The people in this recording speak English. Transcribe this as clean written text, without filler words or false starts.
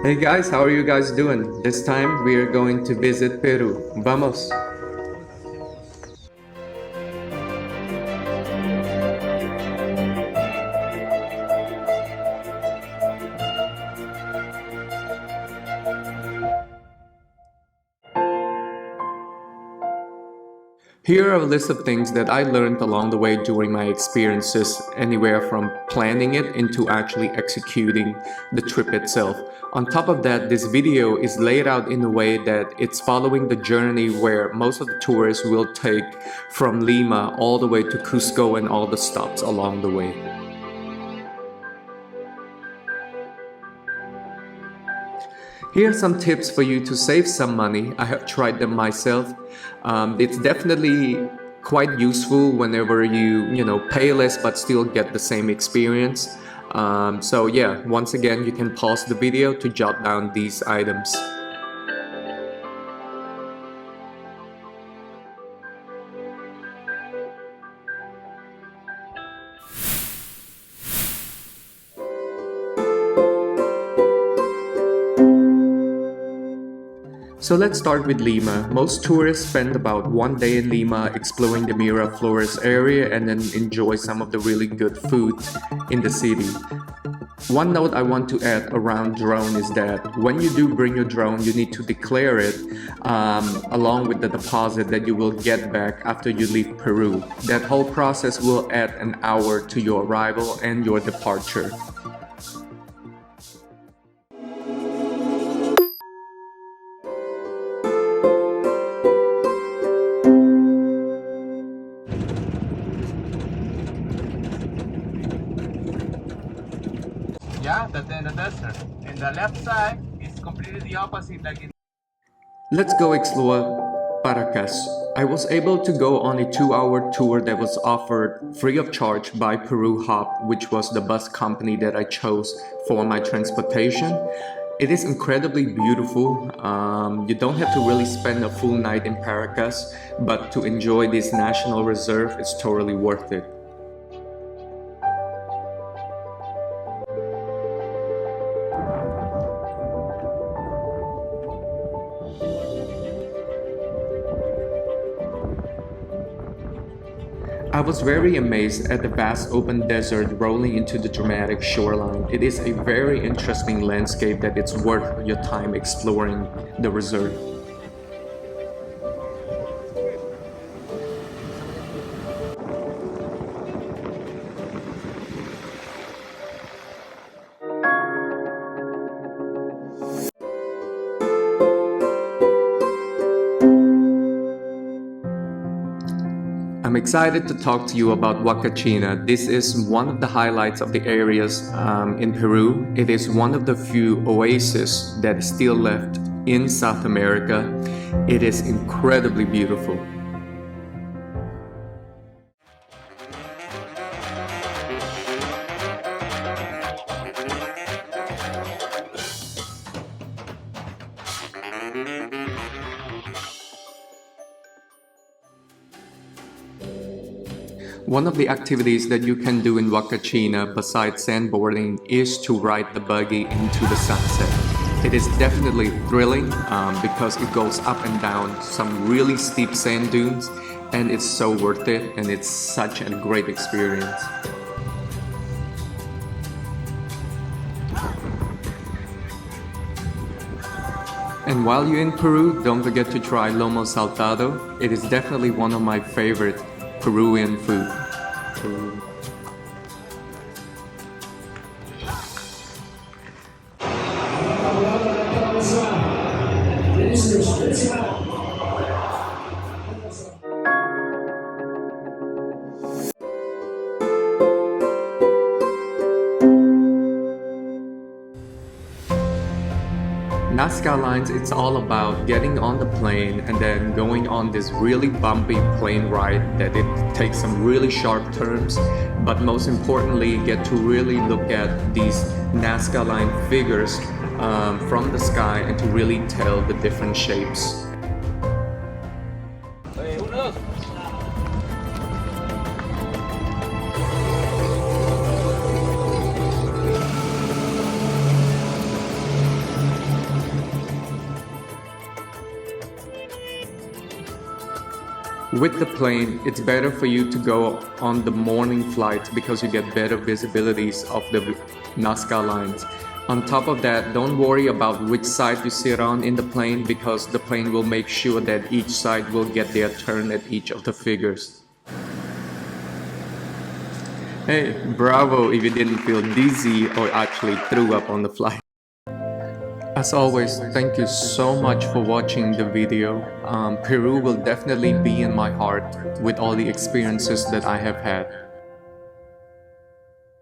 Hey guys, how are you guys doing? This time we are going to visit Peru. Vamos! Here are a list of things that I learned along the way during my experiences, anywhere from planning it into actually executing the trip itself. On top of that, this video is laid out in a way that it's following the journey where most of the tourists will take from Lima all the way to Cusco and all the stops along the way. Here are some tips for you to save some money. I have tried them myself. It's definitely quite useful whenever you pay less but still get the same experience. So yeah, once again, you can pause the video to jot down these items. So let's start with Lima. Most tourists spend about 1 day in Lima exploring the Miraflores area and then enjoy some of the really good food in the city. One note I want to add around drone is that when you do bring your drone, you need to declare it along with the deposit that you will get back after you leave Peru. That whole process will add an hour to your arrival and your departure. Yeah, that's in the desert. And the left side is completely the opposite, like in. Let's go explore Paracas. I was able to go on a 2-hour tour that was offered free of charge by Peru Hop, which was the bus company that I chose for my transportation. It is incredibly beautiful. You don't have to really spend a full night in Paracas, but to enjoy this national reserve, it's totally worth it. I was very amazed at the vast open desert rolling into the dramatic shoreline. It is a very interesting landscape that it's worth your time exploring the reserve. I'm excited to talk to you about Huacachina. This is one of the highlights of the areas in Peru. It is one of the few oases that is still left in South America. It is incredibly beautiful. One of the activities that you can do in Huacachina besides sandboarding is to ride the buggy into the sunset. It is definitely thrilling because it goes up and down some really steep sand dunes, and it's so worth it, and it's such a great experience. And while you're in Peru, don't forget to try lomo saltado. It is definitely one of my favorite Peruvian food. Nazca lines, it's all about getting on the plane and then going on this really bumpy plane ride that it takes some really sharp turns, but most importantly get to really look at these Nazca line figures from the sky and to really tell the different shapes. With the plane, it's better for you to go on the morning flight because you get better visibilities of the Nazca lines. On top of that, don't worry about which side you sit on in the plane because the plane will make sure that each side will get their turn at each of the figures. Hey, bravo if you didn't feel dizzy or actually threw up on the flight. As always, thank you so much for watching the video. Peru will definitely be in my heart with all the experiences that I have had.